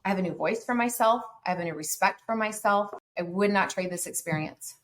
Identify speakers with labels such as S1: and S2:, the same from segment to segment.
S1: I have a new voice for myself. I have a new respect for myself. I would not trade this experience.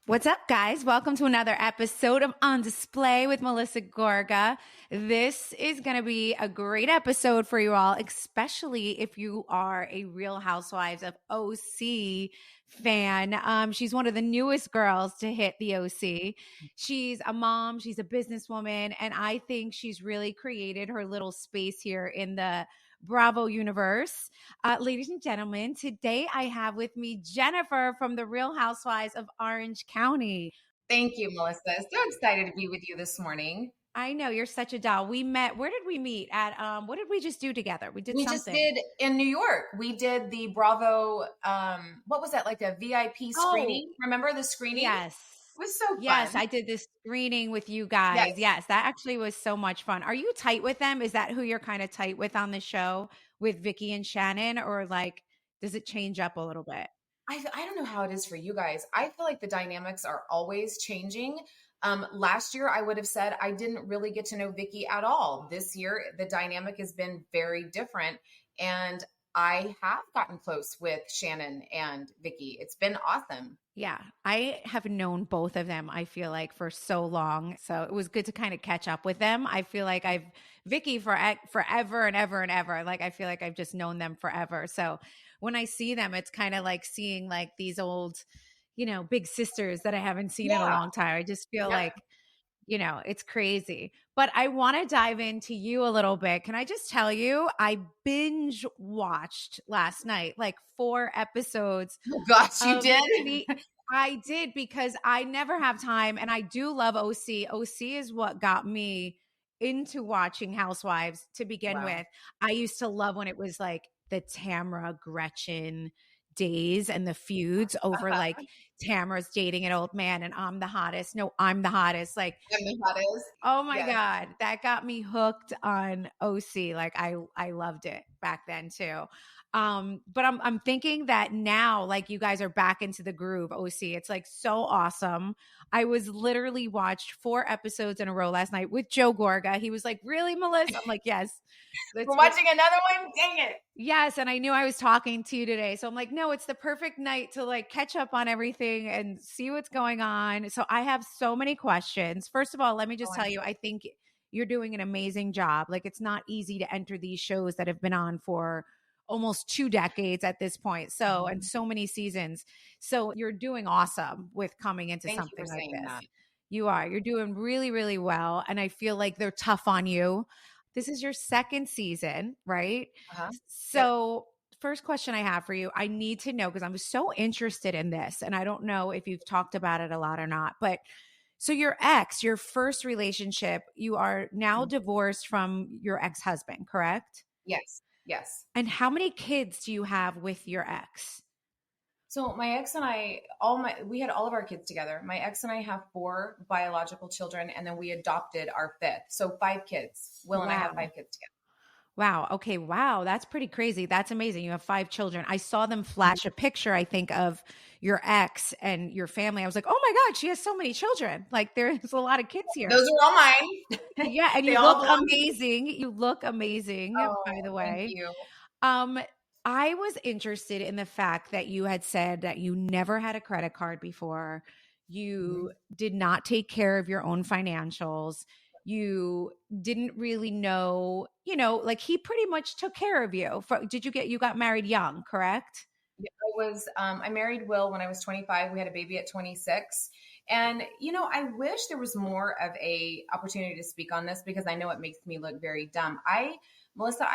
S2: What's up, guys? Welcome to another episode of On Display with Melissa Gorga. This is going to be a great episode for you all, especially if you are a Real Housewives of OC fan. She's one of the newest girls to hit the OC. She's a mom, she's a businesswoman, and I think she's really created her little space here in the Bravo universe. Ladies and gentlemen, today I have with me Jennifer from the Real Housewives of Orange County.
S1: Thank you, Melissa. So excited to be with you this morning.
S2: I know, you're such a doll. We met, where did we meet? At what did we just do together? We
S1: just did in New York. We did the Bravo, what was that, like a VIP screening? Remember the screening?
S2: Yes.
S1: It was so fun.
S2: Yes, I did this screening with you guys. Yes, that actually was so much fun. Are you tight with them? Is that who you're kind of tight with on the show with Vicky and Shannon? Or like, does it change up a little bit?
S1: I don't know how it is for you guys. I feel like the dynamics are always changing. Last year, I would have said I didn't really get to know Vicky at all. This year, the dynamic has been very different. And I have gotten close with Shannon and Vicky. It's been awesome.
S2: Yeah, I have known both of them, I feel like, for so long. So it was good to kind of catch up with them. I feel like I've Vicky for forever and ever and ever. Like, I feel like I've just known them forever. So when I see them, it's kind of like seeing like these old, big sisters that I haven't seen in a long time. I just feel like, it's crazy. But I want to dive into you a little bit. Can I just tell you, I binge watched last night, like 4 episodes.
S1: Oh gosh, you did?
S2: I did, because I never have time. And I do love OC. OC is what got me into watching Housewives to begin with. I used to love when it was like the Tamra, Gretchen days and the feuds over like Tamara's dating an old man and I'm the hottest. No, I'm the hottest. Like,
S1: I'm the hottest.
S2: Oh my God. That got me hooked on OC. Like I loved it back then too. But I'm thinking that now, like, you guys are back into the groove, OC. It's like so awesome. I was literally watched 4 episodes in a row last night with Joe Gorga. He was like, "Really, Melissa?" I'm like, "Yes."
S1: We're watching another one? Dang it.
S2: Yes. And I knew I was talking to you today. So I'm like, no, it's the perfect night to like catch up on everything and see what's going on. So I have so many questions. First of all, let me just tell you, I think you're doing an amazing job. Like, it's not easy to enter these shows that have been on for almost 2 decades at this point. So, and so many seasons. So you're doing awesome with coming into something like this.
S1: That.
S2: You're doing really, really well. And I feel like they're tough on you. This is your 2nd season, right? So first question I have for you, I need to know, because I'm so interested in this, and I don't know if you've talked about it a lot or not, but so your ex, your first relationship, you are now divorced from your ex-husband, correct?
S1: Yes.
S2: And how many kids do you have with your ex?
S1: So my ex and I, we had all of our kids together. My ex and I have 4 biological children, and then we adopted our 5th. So 5 kids. Will and I have 5 kids together.
S2: Wow. Okay. Wow. That's pretty crazy. That's amazing. You have 5 children. I saw them flash a picture, I think, of your ex and your family. I was like, oh my God, she has so many children. Like, there's a lot of kids here.
S1: Those are all mine.
S2: Yeah. And you look amazing. You look amazing, by the way.
S1: Thank you.
S2: I was interested in the fact that you had said that you never had a credit card before. You did not take care of your own financials. You didn't really know, like, he pretty much took care of you. You got married young, correct?
S1: Yeah, I married Will when I was 25. We had a baby at 26. And, I wish there was more of a opportunity to speak on this, because I know it makes me look very dumb. Melissa,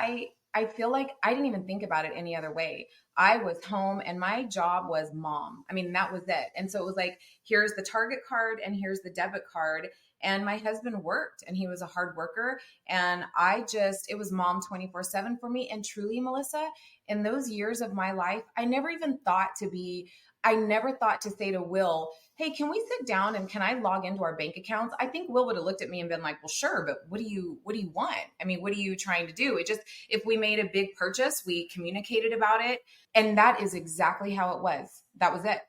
S1: I feel like I didn't even think about it any other way. I was home and my job was mom. I mean, that was it. And so it was like, here's the Target card and here's the debit card. And my husband worked, and he was a hard worker. And it was mom 24/7 for me. And truly, Melissa, in those years of my life, I never thought to say to Will, hey, can we sit down and can I log into our bank accounts? I think Will would have looked at me and been like, well, sure, but what do you want? I mean, what are you trying to do? If we made a big purchase, we communicated about it. And that is exactly how it was. That was it.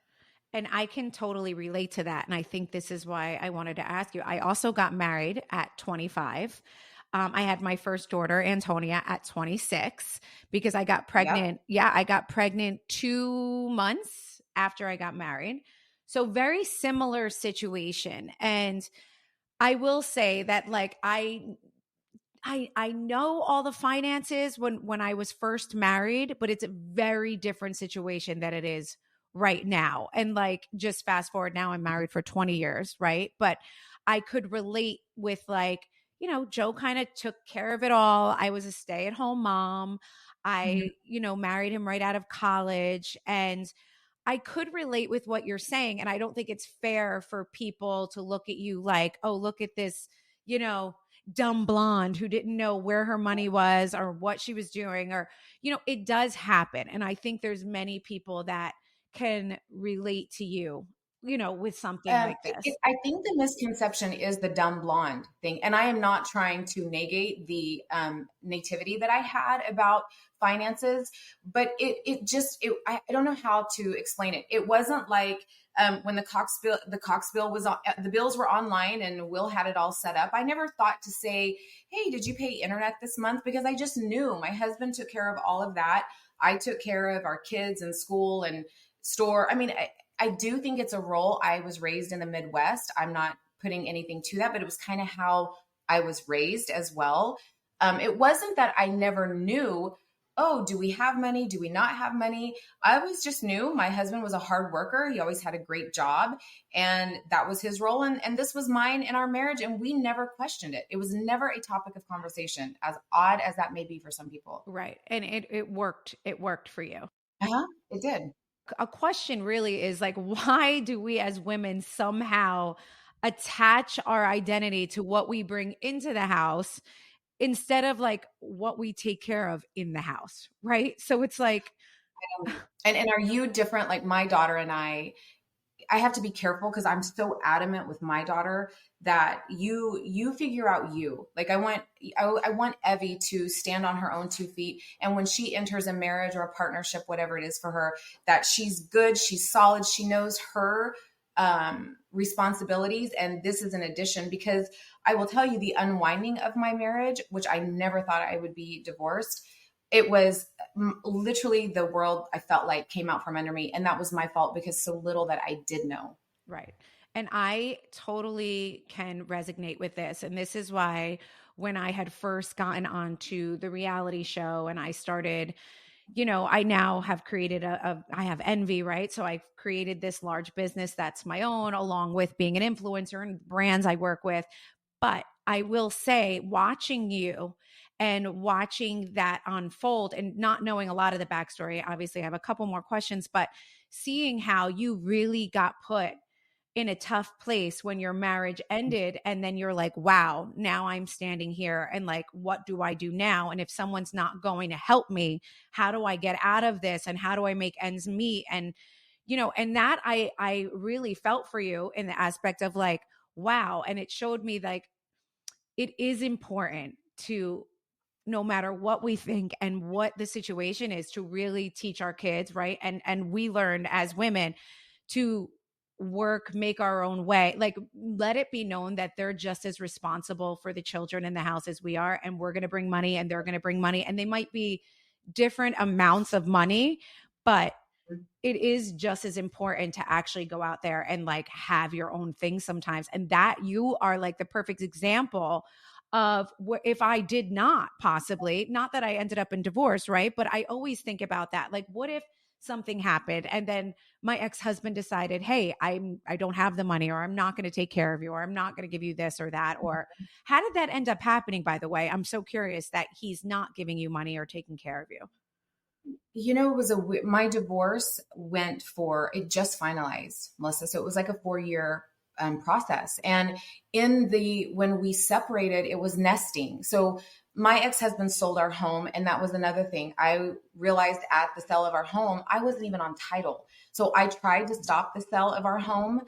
S2: And I can totally relate to that. And I think this is why I wanted to ask you. I also got married at 25. I had my first daughter, Antonia, at 26 because I got
S1: Yep.
S2: pregnant. Yeah, I got pregnant 2 months after I got married. So, very similar situation. And I will say that, like, I know all the finances when I was first married, but it's a very different situation than it is right now. And like just fast forward now, I'm married for 20 years, right? But I could relate with like, Joe kind of took care of it all. I was a stay-at-home mom.
S1: Mhm.
S2: Married him right out of college, and I could relate with what you're saying. And I don't think it's fair for people to look at you like, oh, look at this, you know, dumb blonde who didn't know where her money was or what she was doing. Or, it does happen. And I think there's many people that can relate to you, with something like this.
S1: I think the misconception is the dumb blonde thing. And I am not trying to negate the nativity that I had about finances, but I don't know how to explain it. It wasn't like when the Cox bill was on, the bills were online and Will had it all set up. I never thought to say, hey, did you pay internet this month? Because I just knew my husband took care of all of that. I took care of our kids and school and store. I mean, I do think it's a role. I was raised in the Midwest. I'm not putting anything to that, but it was kind of how I was raised as well. It wasn't that I never knew, oh, do we have money? Do we not have money? I always just knew my husband was a hard worker. He always had a great job, and that was his role. And this was mine in our marriage, and we never questioned it. It was never a topic of conversation, as odd as that may be for some people.
S2: Right. And it worked. It worked for you.
S1: Uh-huh, it did.
S2: A question really is like, why do we as women somehow attach our identity to what we bring into the house instead of like what we take care of in the house, right? So it's like,
S1: And are you different? Like my daughter and I have to be careful because I'm so adamant with my daughter that you figure out you. Like I want Evie to stand on her own 2 feet, and when she enters a marriage or a partnership, whatever it is for her, that she's good, she's solid, she knows her responsibilities, and this is an addition. Because I will tell you, the unwinding of my marriage, which I never thought I would be divorced, it was literally the world, I felt like, came out from under me, and that was my fault because so little that I did know.
S2: right. And I totally can resonate with this. And this is why when I had first gotten onto the reality show and I started, I now have created I have Envy, right? So I've created this large business that's my own, along with being an influencer and brands I work with. But I will say, watching you and watching that unfold and not knowing a lot of the backstory, obviously, I have a couple more questions, but seeing how you really got put in a tough place when your marriage ended. And then you're like, wow, now I'm standing here and like, what do I do now? And if someone's not going to help me, how do I get out of this? And how do I make ends meet? And, and that I really felt for you in the aspect of like, wow. And it showed me like, it is important to, no matter what we think and what the situation is, to really teach our kids, right? And we learned as women to work, make our own way. Like, let it be known that they're just as responsible for the children in the house as we are, and we're going to bring money and they're going to bring money, and they might be different amounts of money, but it is just as important to actually go out there and like have your own thing sometimes. And that you are like the perfect example of what if I did not, possibly, not that I ended up in divorce, right? But I always think about that. Like, what if something happened and then my ex-husband decided, hey, I don't have the money, or I'm not going to take care of you, or I'm not going to give you this or that? Or how did that end up happening, by the way? I'm so curious that he's not giving you money or taking care of you.
S1: It was my divorce went for, it just finalized, Melissa. So it was like a 4 year process. And when we separated, it was nesting. So my ex-husband sold our home. And that was another thing. I realized at the sale of our home, I wasn't even on title. So I tried to stop the sale of our home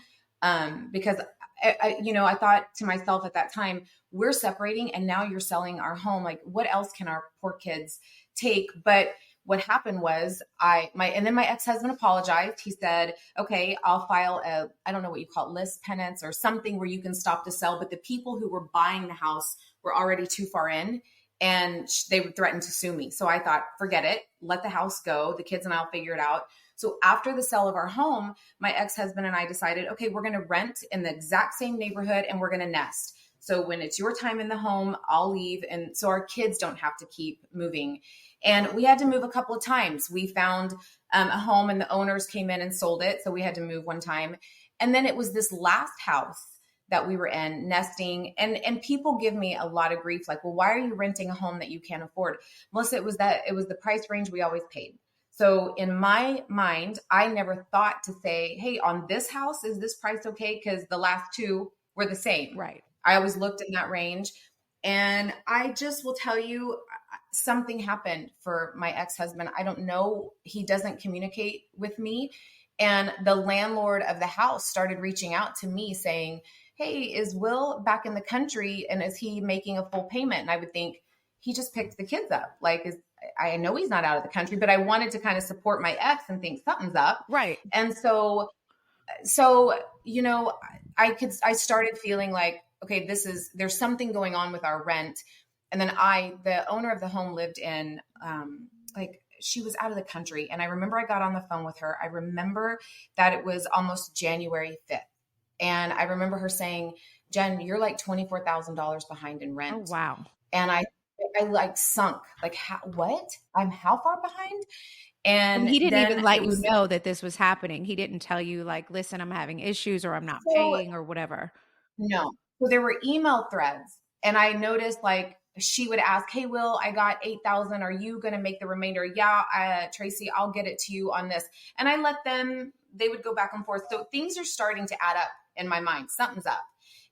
S1: because I thought to myself at that time, we're separating and now you're selling our home. Like, what else can our poor kids take? But what happened was and then my ex-husband apologized. He said, okay, I'll file I don't know what you call it, list penance or something where you can stop the sale. But the people who were buying the house were already too far in, and they threatened to sue me. So I thought, forget it, let the house go. The kids and I'll figure it out. So after the sale of our home, my ex-husband and I decided, okay, we're going to rent in the exact same neighborhood and we're going to nest. So when it's your time in the home, I'll leave. And so our kids don't have to keep moving. And we had to move a couple of times. We found a home and the owners came in and sold it. So we had to move one time. And then it was this last house that we were in, nesting. And people give me a lot of grief. Like, well, why are you renting a home that you can't afford? Melissa, it was the price range we always paid. So in my mind, I never thought to say, hey, on this house, is this price okay? Because the last two were the same.
S2: Right.
S1: I always looked in that range. And I just will tell you, something happened for my ex-husband. I don't know. He doesn't communicate with me. And the landlord of the house started reaching out to me saying, hey, is Will back in the country? And is he making a full payment? And I would think, he just picked the kids up. Like, I know he's not out of the country, but I wanted to kind of support my ex and think something's up.
S2: Right.
S1: And so, you know, I started feeling like, okay, there's something going on with our rent. And then the owner of the home lived in, she was out of the country. And I remember I got on the phone with her. I remember that it was almost January 5th. And I remember her saying, Jen, you're like $24,000 behind in rent.
S2: Oh, wow.
S1: And I like sunk, like, what? I'm how far behind? And
S2: he didn't even let you know that this was happening. He didn't tell you like, listen, I'm having issues or I'm not paying or whatever.
S1: No. So there were email threads. And I noticed like she would ask, hey, Will, I got 8,000. Are you going to make the remainder? Yeah, Tracy, I'll get it to you on this. And I let them, they would go back and forth. So things are starting to add up in my mind. Something's up.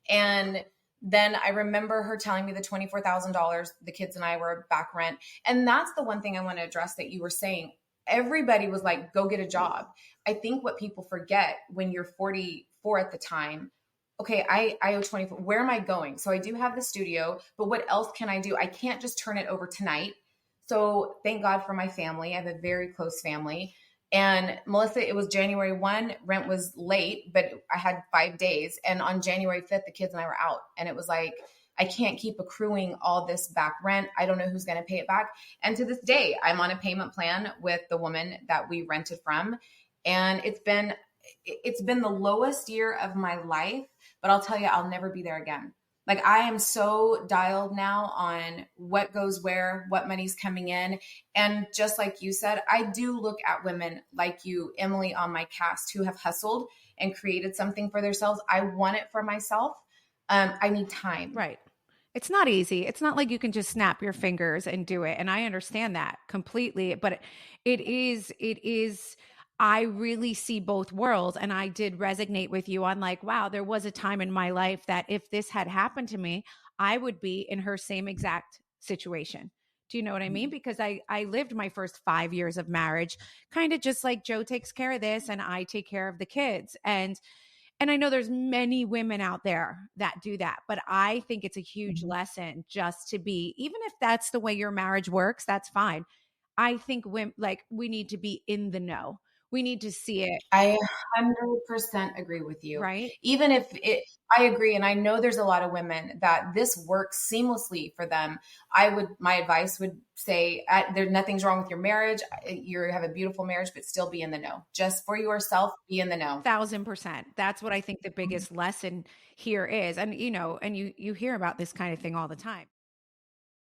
S1: And then I remember her telling me the $24,000, the kids and I were back rent. And that's the one thing I want to address that you were saying. Everybody was like, go get a job. I think what people forget when you're 44 at the time, okay, I owe 24. Where am I going? So I do have the studio, but what else can I do? I can't just turn it over tonight. So thank God for my family. I have a very close family. And Melissa, it was January 1, rent was late, but I had 5 days. And on January 5th, the kids and I were out. And it was like, I can't keep accruing all this back rent. I don't know who's going to pay it back. And to this day, I'm on a payment plan with the woman that we rented from. And it's been the lowest year of my life, but I'll tell you, I'll never be there again. Like, I am so dialed now on what goes where, what money's coming in. And just like you said, I do look at women like you, Emily, on my cast who have hustled and created something for themselves. I want it for myself. I need time.
S2: Right. It's not easy. It's not like you can just snap your fingers and do it. And I understand that completely, but it is, I really see both worlds. And I did resonate with you on like, wow, there was a time in my life that if this had happened to me, I would be in her same exact situation. Do you know what I mean? Because I lived my first 5 years of marriage, kind of just like Joe takes care of this and I take care of the kids. And I know there's many women out there that do that, but I think it's a huge lesson just to be, even if that's the way your marriage works, that's fine. I think we need to be in the know. We need to see it.
S1: I 100% agree with you.
S2: Right.
S1: Even if I agree. And I know there's a lot of women that this works seamlessly for them. My advice would say there's nothing's wrong with your marriage. You have a beautiful marriage, but still be in the know. Just for yourself, be in the know.
S2: 1,000%. That's what I think the biggest lesson here is. And, you hear about this kind of thing all the time.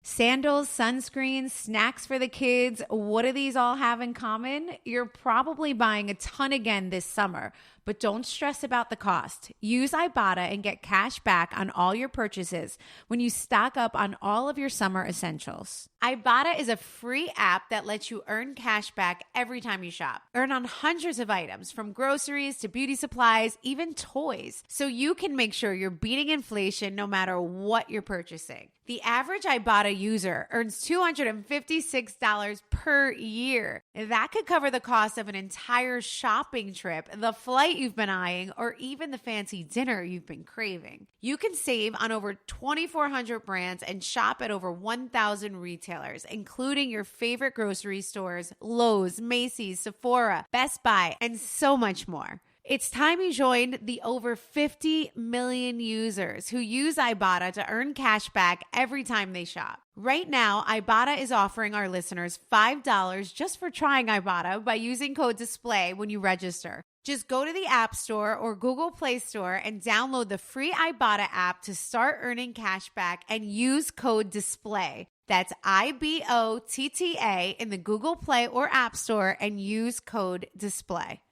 S2: Sandals, sunscreens, snacks for the kids. What do these all have in common? You're probably buying a ton again this summer, but don't stress about the cost. Use Ibotta and get cash back on all your purchases when you stock up on all of your summer essentials. Ibotta is a free app that lets you earn cash back every time you shop. Earn on hundreds of items from groceries to beauty supplies, even toys, so you can make sure you're beating inflation no matter what you're purchasing. The average Ibotta user earns $256 per year. That could cover the cost of an entire shopping trip, the flight you've been eyeing, or even the fancy dinner you've been craving. You can save on over 2,400 brands and shop at over 1,000 retailers, including your favorite grocery stores, Lowe's, Macy's, Sephora, Best Buy, and so much more. It's time you joined the over 50 million users who use Ibotta to earn cash back every time they shop. Right now, Ibotta is offering our listeners $5 just for trying Ibotta by using code DISPLAY when you register. Just go to the App Store or Google Play Store and download the free Ibotta app to start earning cash back and use code DISPLAY. That's IBOTTA in the Google Play or App Store and use code DISPLAY.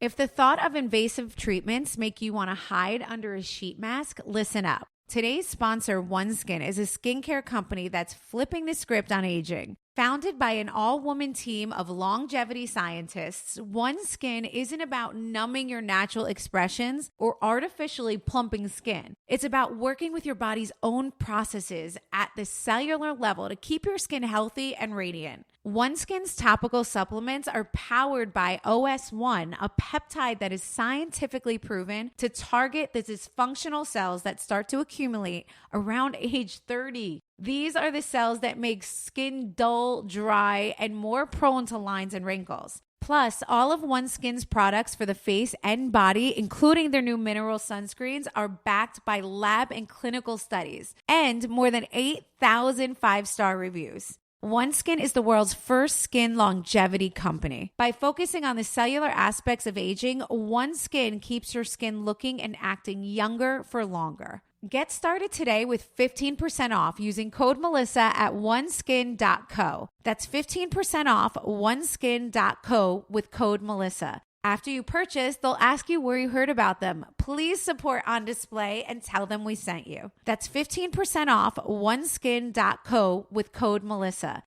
S2: If the thought of invasive treatments make you want to hide under a sheet mask, listen up. Today's sponsor, OneSkin, is a skincare company that's flipping the script on aging. Founded by an all-woman team of longevity scientists, OneSkin isn't about numbing your natural expressions or artificially plumping skin. It's about working with your body's own processes at the cellular level to keep your skin healthy and radiant. OneSkin's topical supplements are powered by OS1, a peptide that is scientifically proven to target the dysfunctional cells that start to accumulate around age 30. These are the cells that make skin dull, dry, and more prone to lines and wrinkles. Plus, all of OneSkin's products for the face and body, including their new mineral sunscreens, are backed by lab and clinical studies and more than 8,000 five-star reviews. OneSkin is the world's first skin longevity company. By focusing on the cellular aspects of aging, OneSkin keeps your skin looking and acting younger for longer. Get started today with 15% off using code Melissa at oneskin.co. That's 15% off oneskin.co with code Melissa. After you purchase, they'll ask you where you heard about them. Please support On Display and tell them we sent you. That's 15% off oneskin.co with code Melissa.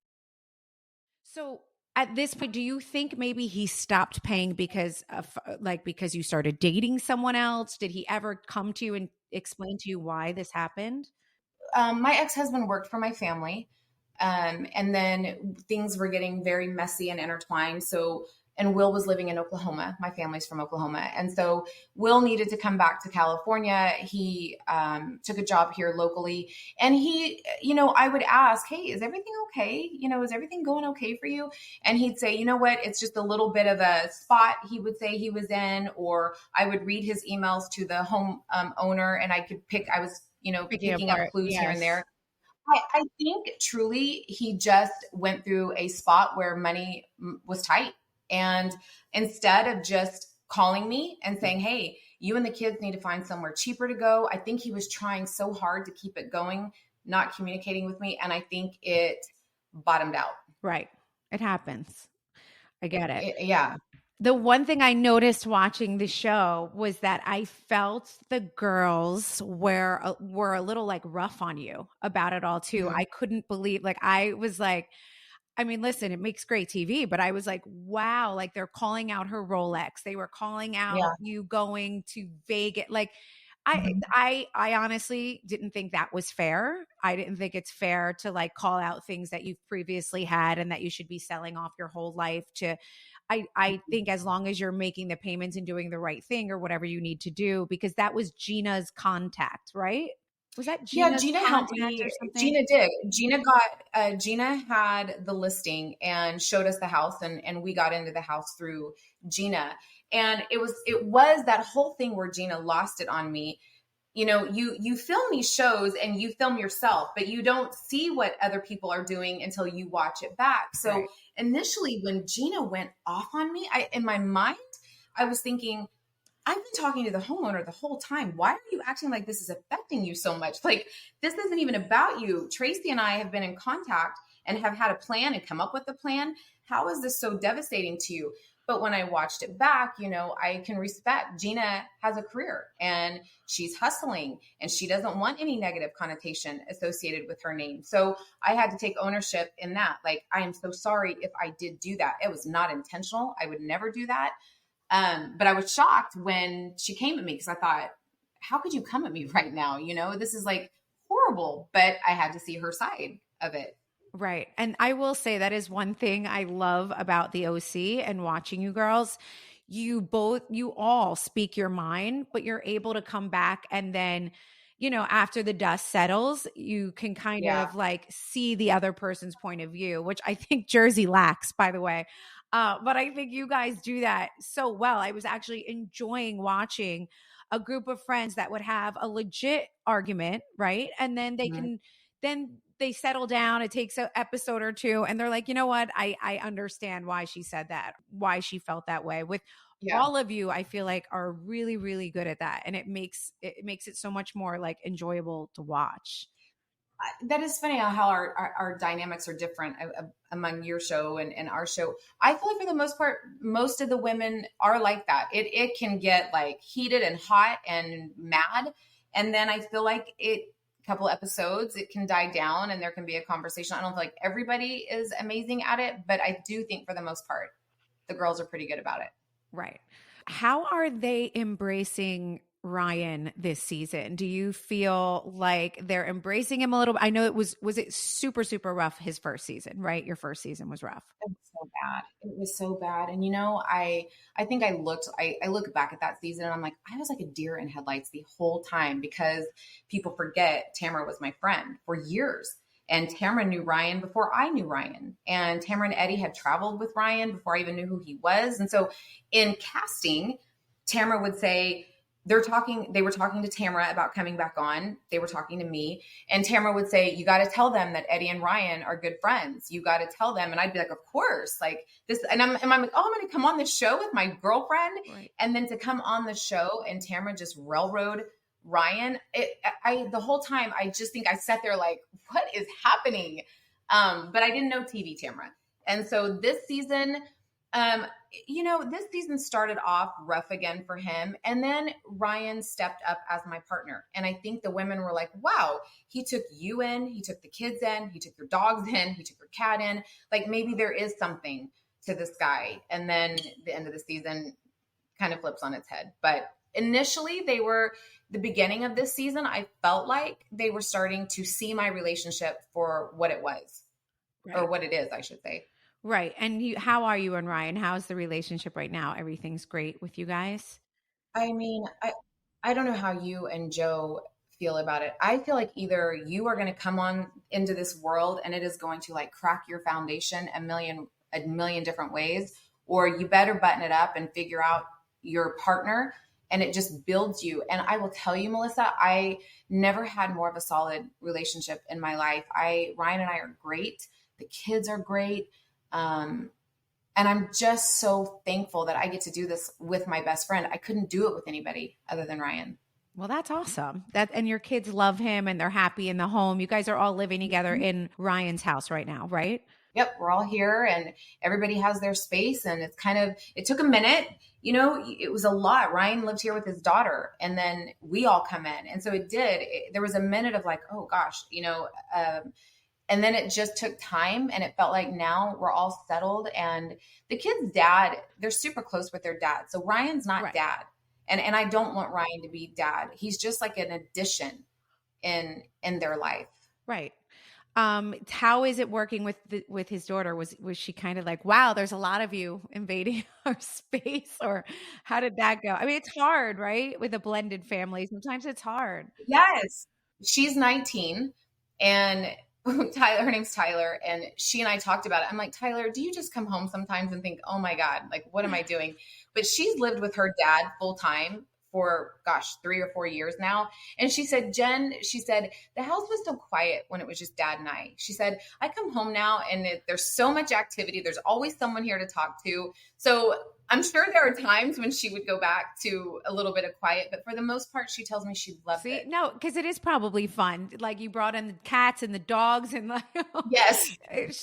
S2: So at this point, do you think maybe he stopped paying because you started dating someone else? Did he ever come to you and explain to you why this happened?
S1: My ex-husband worked for my family. And then things were getting very messy and intertwined. And Will was living in Oklahoma. My family's from Oklahoma. And so Will needed to come back to California. He took a job here locally. And I would ask, hey, is everything okay? Is everything going okay for you? And he'd say, you know what? It's just a little bit of a spot he would say he was in, or I would read his emails to the home owner and I was picking up clues here and there. I think truly he just went through a spot where money was tight. And instead of just calling me and saying, hey, you and the kids need to find somewhere cheaper to go, I think he was trying so hard to keep it going, not communicating with me. And I think it bottomed out.
S2: Right. It happens. I get it.
S1: Yeah.
S2: The one thing I noticed watching the show was that I felt the girls were a little like rough on you about it all too. Mm-hmm. I couldn't believe, I was like, I mean, listen, it makes great TV, but I was like, wow, like they're calling out her Rolex. They were calling out you going to Vegas. I honestly didn't think that was fair. I didn't think it's fair to call out things that you've previously had and that you should be selling off your whole life to. I think as long as you're making the payments and doing the right thing or whatever you need to do, because that was Gina's contact, right? Was that Gina's
S1: Gina helped me. Gina did. Gina had the listing and showed us the house, and we got into the house through Gina. And it was that whole thing where Gina lost it on me. You film these shows and you film yourself, but you don't see what other people are doing until you watch it back. So Initially when Gina went off on me, in my mind, I was thinking, I've been talking to the homeowner the whole time. Why are you acting like this is affecting you so much? This isn't even about you. Tracy and I have been in contact and have had a plan and come up with a plan. How is this so devastating to you? But when I watched it back, I can respect Gina has a career and she's hustling and she doesn't want any negative connotation associated with her name. So I had to take ownership in that. I am so sorry if I did do that. It was not intentional. I would never do that. But I was shocked when she came at me because I thought, how could you come at me right now? This is horrible. horrible, but I had to see her side of it.
S2: Right. And I will say that is one thing I love about the OC and watching you girls. You all speak your mind, but you're able to come back and then, after the dust settles, you can kind
S1: Yeah.
S2: of like see the other person's point of view, which I think Jersey lacks, by the way. But I think you guys do that so well. I was actually enjoying watching a group of friends that would have a legit argument, right? And then then they settle down. It takes an episode or two, and they're like, you know what? I understand why she said that, why she felt that way. With
S1: Yeah.
S2: all of you, I feel like are really, really good at that, and it makes it so much more like enjoyable to watch.
S1: That is funny how our dynamics are different among your show and our show. I feel like for the most part, most of the women are like that. It can get like heated and hot and mad. And then I feel like couple episodes, it can die down and there can be a conversation. I don't feel like everybody is amazing at it, but I do think for the most part, the girls are pretty good about it.
S2: Right. How are they embracing Ryan this season? Do you feel like they're embracing him a little? I know was it super, super rough his first season, right? Your first season was rough.
S1: It was so bad. It was so bad. And I think I look back at that season and I'm like, I was like a deer in headlights the whole time because people forget Tamara was my friend for years. And Tamara knew Ryan before I knew Ryan. And Tamara and Eddie had traveled with Ryan before I even knew who he was. And so in casting, Tamara would say, they were talking to Tamara about coming back on. They were talking to me. And Tamara would say, you got to tell them that Eddie and Ryan are good friends. You got to tell them. And I'd be like, of course. Like this. And I'm like, oh, I'm going to come on the show with my girlfriend. Right. And then to come on the show and Tamara just railroad Ryan. The whole time, I just think I sat there like, what is happening? But I didn't know TV Tamara. And so this season, this season started off rough again for him. And then Ryan stepped up as my partner. And I think the women were like, wow, he took you in, he took the kids in, he took your dogs in, he took your cat in. Like maybe there is something to this guy. And then the end of the season kind of flips on its head. But initially the beginning of this season, I felt like they were starting to see my relationship for what it was, right. Or what it is, I should say.
S2: Right. And how are you and Ryan? How's the relationship right now? Everything's great with you guys?
S1: I mean, I don't know how you and Joe feel about it. I feel like either you are going to come on into this world and it is going to like crack your foundation a million different ways, or you better button it up and figure out your partner and it just builds you. And I will tell you, Melissa, I never had more of a solid relationship in my life. Ryan and I are great. The kids are great. And I'm just so thankful that I get to do this with my best friend. I couldn't do it with anybody other than Ryan.
S2: Well, that's awesome. And your kids love him and they're happy in the home. You guys are all living together in Ryan's house right now, right?
S1: Yep. We're all here and everybody has their space and it took a minute, it was a lot. Ryan lived here with his daughter and then we all come in. And so there was a minute of like, oh gosh, and then it just took time and it felt like now we're all settled and the kids' dad, they're super close with their dad. So Ryan's not right. Dad. And I don't want Ryan to be dad. He's just like an addition in their life.
S2: Right. How is it working with his daughter? Was she kind of like, wow, there's a lot of you invading our space, or how did that go? I mean, it's hard, right? With a blended family. Sometimes it's hard.
S1: Yes. She's 19 and her name's Tyler. And she and I talked about it. I'm like, Tyler, do you just come home sometimes and think, oh my God, like, what am I doing? But she's lived with her dad full time for 3 or 4 years now. And she said, Jen, the house was so quiet when it was just dad and I. She said, I come home now and there's so much activity. There's always someone here to talk to. So I'm sure there are times when she would go back to a little bit of quiet, but for the most part, she tells me she loves it.
S2: No, because it is probably fun. Like you brought in the cats and the dogs and like,
S1: yes,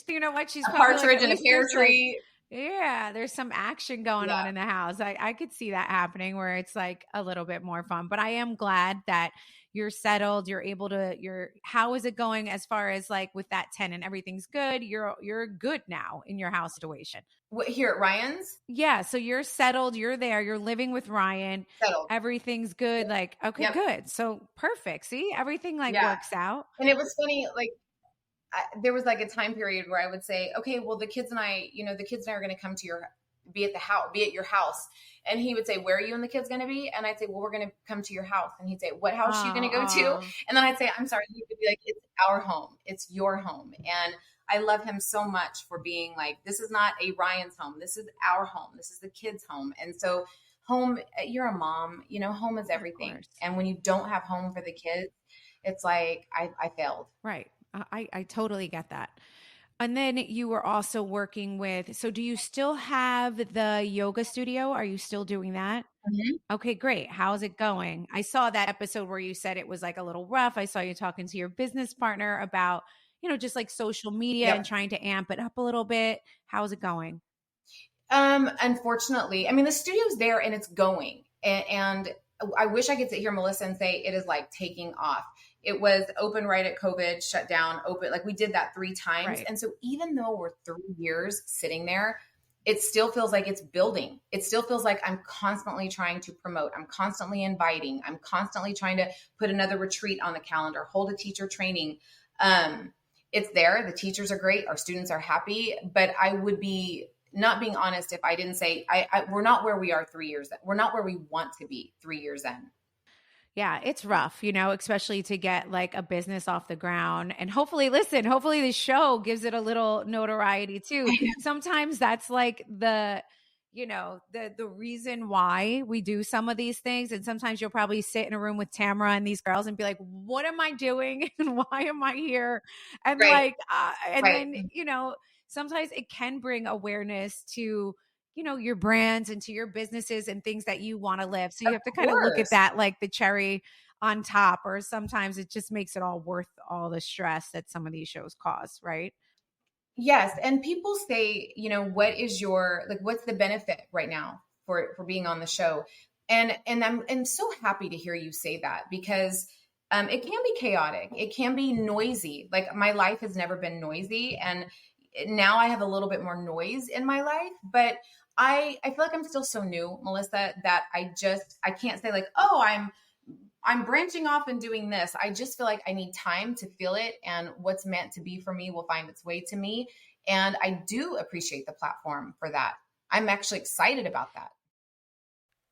S2: you know what? She's
S1: a partridge and a pear tree.
S2: Yeah, there's some action going on
S1: Yeah.
S2: in the house. I could see that happening where it's like a little bit more fun. But I am glad that you're settled. You're able to how is it going as far as like with that tenant? Everything's good. You're good now in your house situation.
S1: Here at Ryan's,
S2: Yeah. So you're settled, you're there, you're living with Ryan.
S1: settled.
S2: Everything's good. Like, okay,
S1: Yep.
S2: good. So perfect. See, everything like
S1: Yeah.
S2: works out.
S1: And it was funny, like there was like a time period where I would say, okay, well, the kids and I are going to come to be at your house. And he would say, where are you and the kids going to be? And I'd say, well, we're going to come to your house. And he'd say, what house are you going to go to?
S2: Oh,
S1: And then I'd say, I'm sorry. He would be like, it's our home. It's your home. And I love him so much for being like, this is not a Ryan's home. This is our home. This is the kids' home. And so home, you're a mom, home is everything. And when you don't have home for the kids, it's like, I failed.
S2: right. I totally get that. And then you were also working with, so do you still have the yoga studio? Are you still doing that?
S1: Mm-hmm.
S2: Okay, great. How's it going? I saw that episode where you said it was like a little rough. I saw you talking to your business partner about, just like social media and
S1: Yep.
S2: trying to amp it up a little bit. How's it going?
S1: Unfortunately, I mean, the studio's there and it's going. And I wish I could sit here, Melissa, and say it is like taking off. It was open right at COVID, shut down, open. Like we did that 3 times.
S2: Right.
S1: And so even though we're 3 years sitting there, it still feels like it's building. It still feels like I'm constantly trying to promote. I'm constantly inviting. I'm constantly trying to put another retreat on the calendar, hold a teacher training. It's there. The teachers are great. Our students are happy, but I would be not being honest if I didn't say we're not where we are 3 years. We're not where we want to be 3 years in.
S2: Yeah, it's rough, especially to get like a business off the ground. And hopefully the show gives it a little notoriety too. Sometimes that's like the reason why we do some of these things. And sometimes you'll probably sit in a room with Tamara and these girls and be like, what am I doing? And why am I here? And
S1: Right.
S2: then, sometimes it can bring awareness to your brands and to your businesses and things that you want to live. So you have to kind of look at that like the cherry on top, or sometimes it just makes it all worth all the stress that some of these shows cause, right?
S1: Yes. And people say, what's the benefit right now for being on the show? And I'm so happy to hear you say that because it can be chaotic. It can be noisy. Like my life has never been noisy. And now I have a little bit more noise in my life, but I feel like I'm still so new, Melissa, that I can't say like, oh, I'm branching off and doing this. I just feel like I need time to feel it, and what's meant to be for me will find its way to me. And I do appreciate the platform for that. I'm actually excited about that.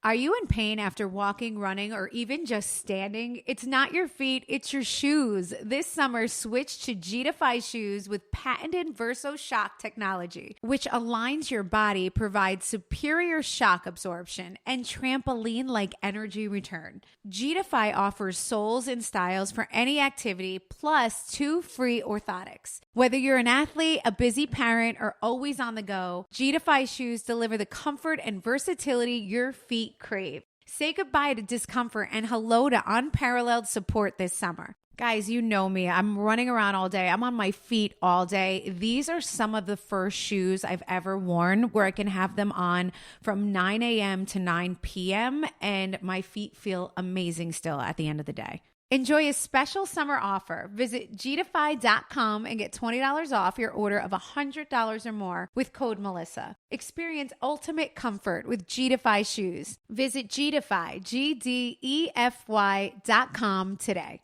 S2: Are you in pain after walking, running, or even just standing? It's not your feet, it's your shoes. This summer, switch to G-Defy shoes with patented Verso Shock technology, which aligns your body, provides superior shock absorption, and trampoline-like energy return. G-Defy offers soles and styles for any activity, plus 2 free orthotics. Whether you're an athlete, a busy parent, or always on the go, G-Defy shoes deliver the comfort and versatility your feet crave. Say goodbye to discomfort and hello to unparalleled support this summer. Guys, you know me. I'm running around all day. I'm on my feet all day. These are some of the first shoes I've ever worn where I can have them on from 9 a.m. to 9 p.m. and my feet feel amazing still at the end of the day. Enjoy a special summer offer. Visit gdefy.com and get $20 off your order of $100 or more with code Melissa. Experience ultimate comfort with G-Defy shoes. Visit gdefy, GDEFY.com today.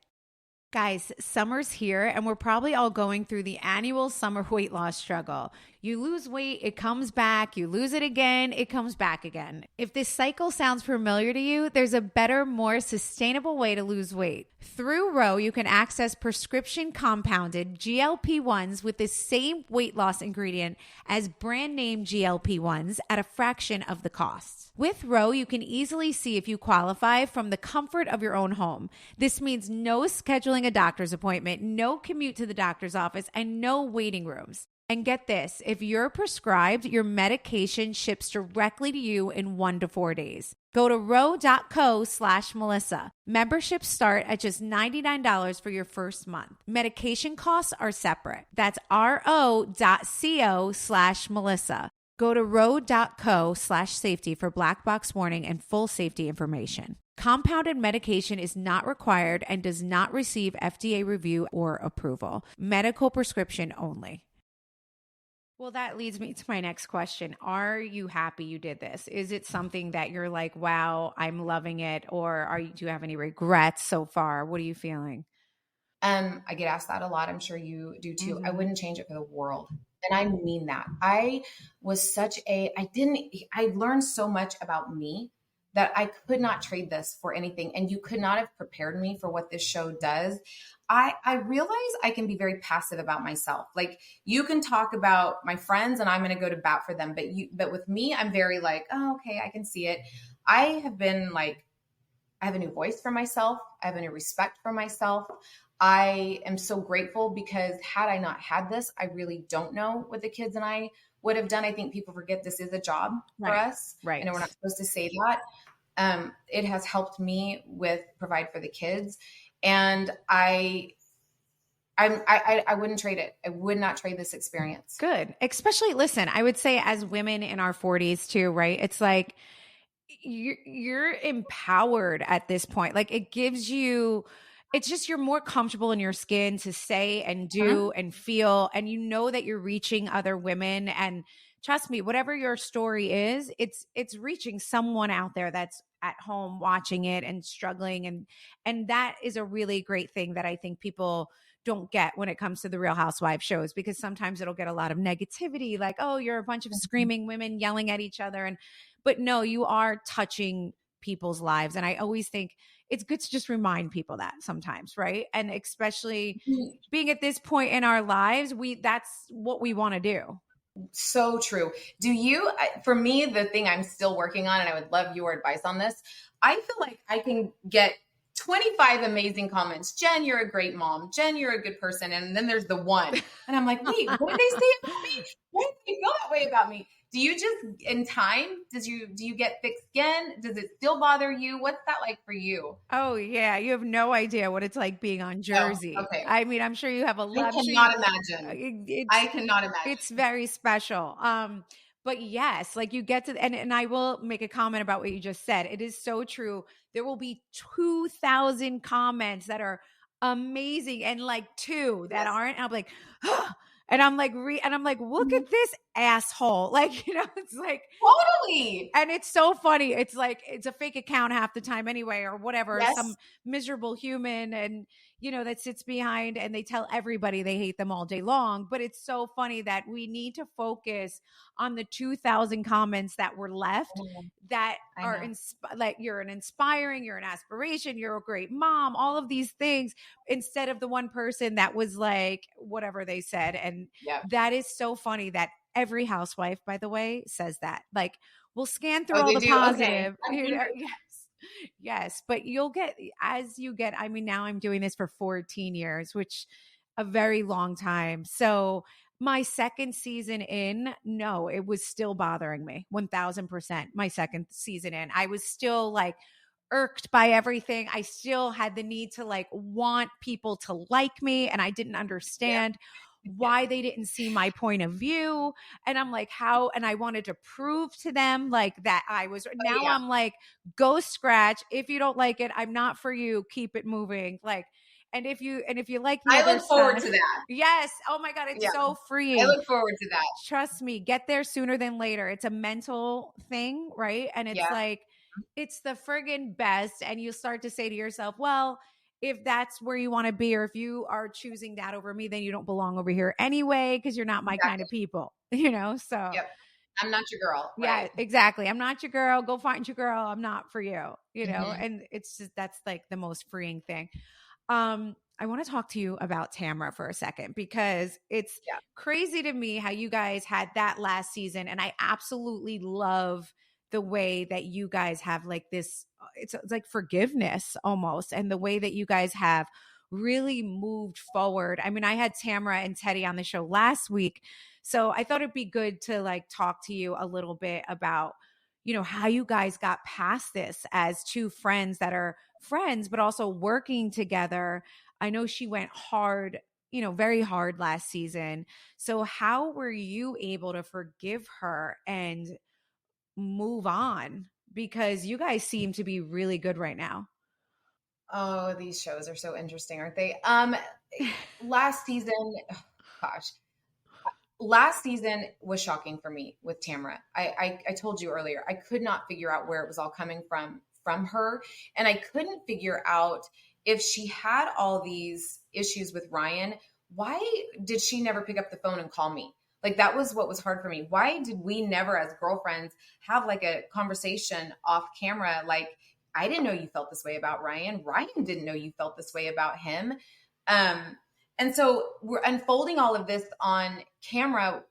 S2: Guys, summer's here and we're probably all going through the annual summer weight loss struggle. You lose weight, it comes back. You lose it again, it comes back again. If this cycle sounds familiar to you, there's a better, more sustainable way to lose weight. Through Ro, you can access prescription compounded GLP-1s with the same weight loss ingredient as brand name GLP-1s at a fraction of the cost. With Ro, you can easily see if you qualify from the comfort of your own home. This means no scheduling a doctor's appointment, no commute to the doctor's office, and no waiting rooms. And get this, if you're prescribed, your medication ships directly to you in 1 to 4 days. Go to ro.co/Melissa. Memberships start at just $99 for your first month. Medication costs are separate. That's ro.co/Melissa. Go to rode.co/safety for black box warning and full safety information. Compounded medication is not required and does not receive FDA review or approval. Medical prescription only. Well, that leads me to my next question. Are you happy you did this? Is it something that you're like, wow, I'm loving it? Or do you have any regrets so far? What are you feeling?
S1: I get asked that a lot. I'm sure you do too. I
S2: Mm-hmm.
S1: wouldn't change it for the world. And I mean that. I learned so much about me that I could not trade this for anything. And you could not have prepared me for what this show does. I realize I can be very passive about myself. Like, you can talk about my friends and I'm going to go to bat for them. But with me, I'm very like, oh, okay, I can see it. I have been like, I have a new voice for myself. I have a new respect for myself. I am so grateful because had I not had this, I really don't know what the kids and I would have done. I think people forget this is a job for
S2: Right.
S1: us.
S2: Right.
S1: And we're not supposed to say that. It has helped me with provide for the kids. And I wouldn't trade it. I would not trade this experience.
S2: Good. Especially, listen, I would say as women in our 40s too, right? It's like you're empowered at this point. Like, it gives you, it's just you're more comfortable in your skin to say and do and feel, and you know that you're reaching other women. And trust me, whatever your story is, it's reaching someone out there that's at home watching it and struggling, and that is a really great thing that I think people don't get when it comes to the Real Housewives shows, because sometimes it'll get a lot of negativity, like, oh, you're a bunch of screaming women yelling at each other. But no, you are touching people's lives. And I always think it's good to just remind people that sometimes, right? And especially being at this point in our lives, that's what we want to do.
S1: So true. For me, the thing I'm still working on, and I would love your advice on this, I feel like I can get 25 amazing comments. Jen, you're a great mom. Jen, you're a good person. And then there's the one. And I'm like, wait, what did they say about me? Why did they feel that way about me? Do you just, in time, do you get thick skin? Does it still bother you? What's that like for you?
S2: Oh yeah, you have no idea what it's like being on Jersey.
S1: Oh, okay.
S2: I mean, I'm sure you have a lot.
S1: I cannot imagine. I cannot imagine.
S2: It's very special. But yes, like you get to, and I will make a comment about what you just said. It is so true. There will be 2,000 comments that are amazing, and like two that aren't. And I'm like, and I'm like, look at this asshole. Like, it's like
S1: totally.
S2: And it's so funny. It's like, it's a fake account half the time anyway, or whatever.
S1: Yes.
S2: Some miserable human and that sits behind, and they tell everybody they hate them all day long. But it's so funny that we need to focus on the 2,000 comments that were left that are like, you're an inspiring, you're an aspiration, you're a great mom, all of these things, instead of the one person that was like, whatever they said. And that is so funny that every housewife, by the way, says that. Like, we'll scan through all the positive. Okay. Yes. But I mean, now I'm doing this for 14 years, which a very long time. So my second season in, no, it was still bothering me 1000%. My second season in, I was still like irked by everything. I still had the need to like want people to like me. And I didn't understand why they didn't see my point of view. And I'm like, how? And I wanted to prove to them like that I was. Now I'm like, go scratch. If you don't like it, I'm not for you. Keep it moving. Like, and if you like the
S1: I look forward to that.
S2: Yes. Oh my God. It's so freeing.
S1: I look forward to that.
S2: Trust me, get there sooner than later. It's a mental thing, right? And it's like, it's the friggin' best. And you start to say to yourself, well, if that's where you want to be, or if you are choosing that over me, then you don't belong over here anyway, because you're not my kind of people, So
S1: I'm not your girl.
S2: Right? Yeah, exactly. I'm not your girl. Go find your girl. I'm not for you, and it's just, that's like the most freeing thing. I want to talk to you about Tamra for a second, because it's crazy to me how you guys had that last season. And I absolutely love the way that you guys have like this, it's like forgiveness almost. And the way that you guys have really moved forward. I mean, I had Tamra and Teddy on the show last week, so I thought it'd be good to like talk to you a little bit about, how you guys got past this as two friends that are friends, but also working together. I know she went hard very hard last season. So how were you able to forgive her and move on? Because you guys seem to be really good right now.
S1: Oh, these shows are so interesting, aren't they? Last season, oh, gosh, last season was shocking for me with Tamara. I told you earlier, I could not figure out where it was all coming from her, and I couldn't figure out if she had all these issues with Ryan. Why did she never pick up the phone and call me? Like that was what was hard for me. Why did we never, as girlfriends, have like a conversation off camera? Like I didn't know you felt this way about Ryan. Ryan didn't know you felt this way about him. Um, and so we're unfolding all of this on camera.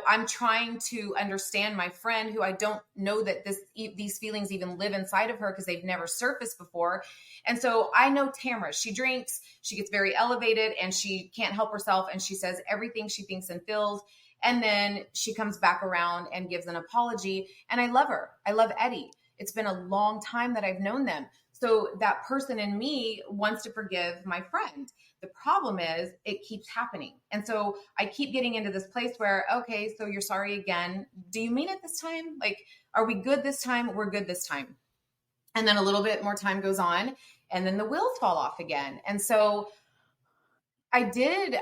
S1: I'm trying to understand my friend who I don't know that these feelings even live inside of her because they've never surfaced before. And so I know Tamara, she drinks, she gets very elevated and she can't help herself. And she says everything she thinks and feels. And then she comes back around and gives an apology. And I love her. I love Eddie. It's been a long time that I've known them. So that person in me wants to forgive my friend. The problem is it keeps happening. And so I keep getting into this place where, okay, so you're sorry again. Do you mean it this time? Like, are we good this time? We're good this time. And then a little bit more time goes on and then the wheels fall off again. And so I did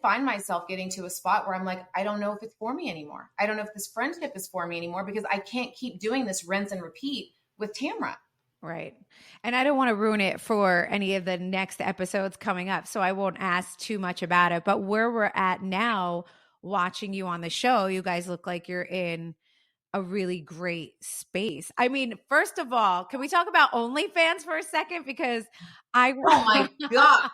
S1: find myself getting to a spot where I'm like, I don't know if it's for me anymore. I don't know if this friendship is for me anymore because I can't keep doing this rinse and repeat with Tamara.
S2: Right. And I don't want to ruin it for any of the next episodes coming up, so I won't ask too much about it. But where we're at now, watching you on the show, you guys look like you're in a really great space. I mean, first of all, can we talk about OnlyFans for a second? Because
S1: oh my gosh,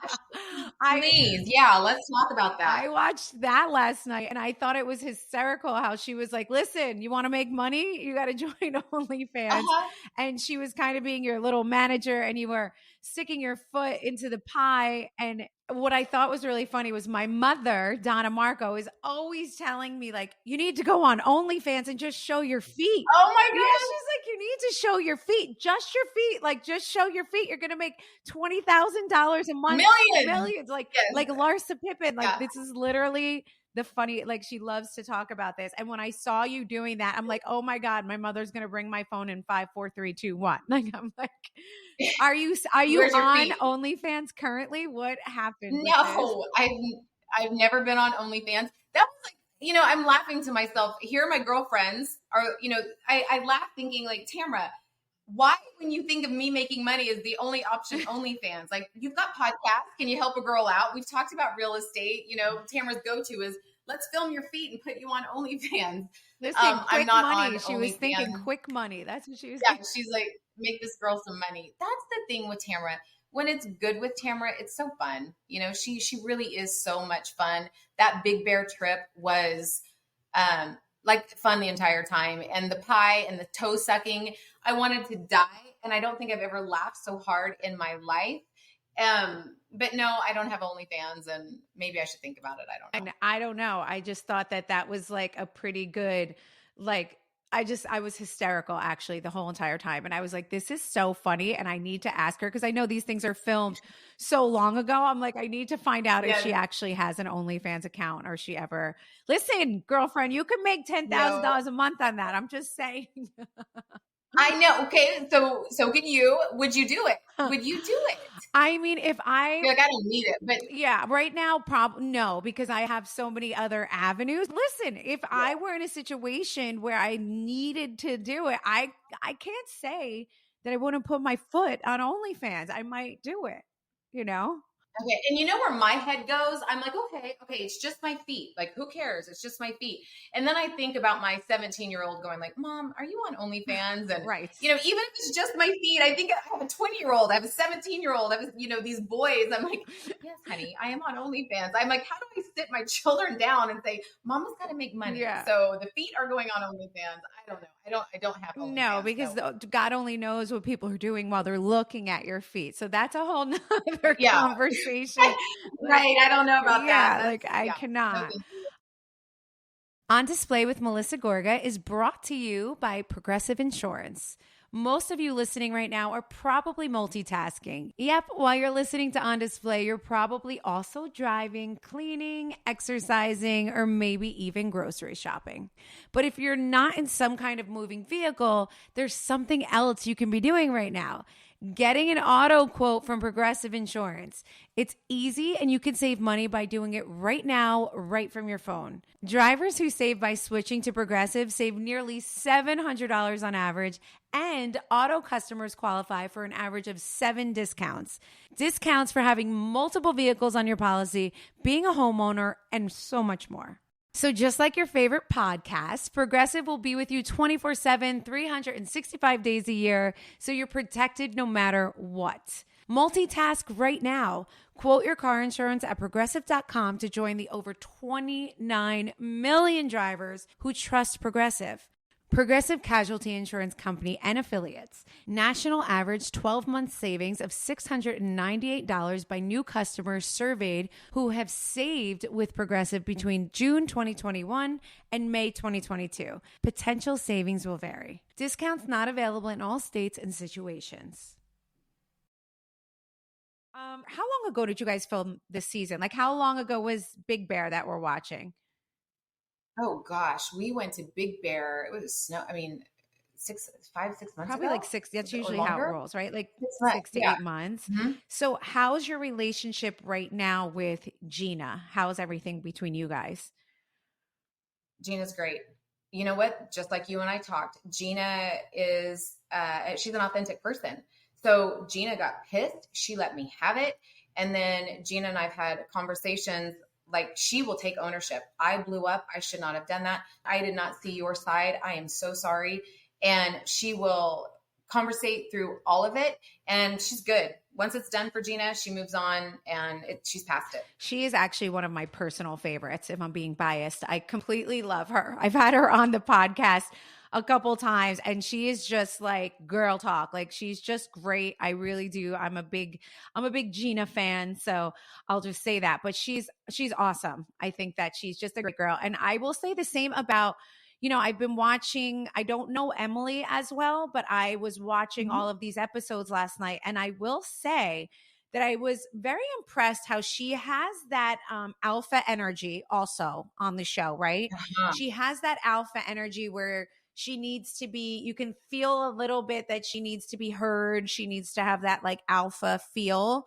S1: please, yeah, let's talk about that.
S2: I watched that last night and I thought it was hysterical how she was like, listen, you want to make money? You got to join OnlyFans.
S1: Uh-huh.
S2: And she was kind of being your little manager and you were sticking your foot into the pie. And what I thought was really funny was my mother, Donna Marco, is always telling me, like, you need to go on OnlyFans and just show your feet.
S1: Oh my
S2: Yeah,
S1: gosh.
S2: she's like, you need to show your feet, just your feet. Like, just show your feet. You're going to make $20,000 a month. Millions. Like,
S1: yes.
S2: like Larsa Pippen. Like,
S1: Yeah.
S2: this is literally the funny, like, she loves to talk about this. And when I saw you doing that, I'm like, oh my God, my mother's going to bring my phone in 5, 4, 3, 2, 1. Like, I'm like, are you on OnlyFans currently? What happened?
S1: No, I've never been on OnlyFans. That was like, I'm laughing to myself. Here, my girlfriends are, I laugh thinking like, Tamara, why, when you think of me making money, is the only option OnlyFans? Like, you've got podcasts. Can you help a girl out? We've talked about real estate. Tamara's go-to is let's film your feet and put you on OnlyFans.
S2: Listen, quick
S1: I'm not
S2: money.
S1: on
S2: She was thinking quick money. That's what she was thinking.
S1: She's like, make this girl some money. That's the thing with Tamara. When it's good with Tamara, it's so fun. She really is so much fun. That Big Bear trip was like fun the entire time. And the pie and the toe sucking, I wanted to die. And I don't think I've ever laughed so hard in my life. But no, I don't have OnlyFans and maybe I should think about it. I don't know.
S2: And I don't know. I just thought that was like a pretty good, like, I was hysterical actually the whole entire time. And I was like, this is so funny. And I need to ask her because I know these things are filmed so long ago. I'm like, I need to find out if she actually has an OnlyFans account or she ever, listen, girlfriend, you can make $10,000 a month on that. I'm just saying.
S1: I know. Okay. So can you, would you do it? Would you do it?
S2: I mean, if I
S1: don't need it, but
S2: yeah, right now, no, because I have so many other avenues. Listen, if I were in a situation where I needed to do it, I can't say that I wouldn't put my foot on OnlyFans. I might do it,
S1: Okay. And where my head goes? I'm like, okay, it's just my feet. Like, who cares? It's just my feet. And then I think about my 17-year-old going like, Mom, are you on OnlyFans? And,
S2: right.
S1: Even if it's just my feet, I think I have a 20-year-old, I have a 17-year-old, I have, these boys. I'm like, yes, honey, I am on OnlyFans. I'm like, how do I sit my children down and say, Mama's got to make money? Yeah. So the feet are going on OnlyFans. I don't know. I don't have OnlyFans.
S2: No, because God only knows what people are doing while they're looking at your feet. So that's a whole nother conversation.
S1: Right. I don't know about that.
S2: Like I cannot. On Display with Melissa Gorga is brought to you by Progressive Insurance. most of you listening right now are probably multitasking. Yep, while you're listening to On Display, you're probably also driving, cleaning, exercising, or maybe even grocery shopping. But if you're not in some kind of moving vehicle, there's something else you can be doing right now. Getting an auto quote from Progressive Insurance. It's easy and you can save money by doing it right now, right from your phone. Drivers who save by switching to Progressive save nearly $700 on average, and auto customers qualify for an average of 7 discounts. Discounts for having multiple vehicles on your policy, being a homeowner, and so much more. So just like your favorite podcast, Progressive will be with you 24/7, 365 days a year, so you're protected no matter what. Multitask right now. Quote your car insurance at Progressive.com to join the over 29 million drivers who trust Progressive. Progressive Casualty Insurance Company and Affiliates. National average 12-month savings of $698 by new customers surveyed who have saved with Progressive between June 2021 and May 2022. Potential savings will vary. Discounts not available in all states and situations. How long ago did you guys film this season? Like, how long ago was Big Bear that we're watching?
S1: Oh gosh, we went to Big Bear. It was snow. I mean, 6 months
S2: Probably
S1: ago.
S2: like 6. That's
S1: Or
S2: usually how it
S1: longer.
S2: rolls, right? Like
S1: 6 months.
S2: 6 to
S1: Yeah.
S2: 8 months.
S1: Mhm.
S2: So how's your relationship right now with Gina? How's everything between you guys?
S1: Gina's great. You know what? Just like you and I talked, Gina is, she's an authentic person. So Gina got pissed. She let me have it. And then Gina and I've had conversations like she will take ownership. I blew up. I should not have done that. I did not see your side. I am so sorry. And she will conversate through all of it. And she's good. Once it's done for Gina, she moves on and she's past it.
S2: She is actually one of my personal favorites, if I'm being biased. I completely love her. I've had her on the podcast a couple times and she is just like girl talk. Like she's just great. I really do. I'm a big Gina fan, so I'll just say that. But she's awesome. I think that she's just a great girl. And I will say the same about, I've been watching, I don't know Emily as well, but I was watching all of these episodes last night. And I will say that I was very impressed how she has that alpha energy also on the show, right?
S1: Uh-huh.
S2: She has that alpha energy where she needs to be, you can feel a little bit that she needs to be heard. She needs to have that like alpha feel,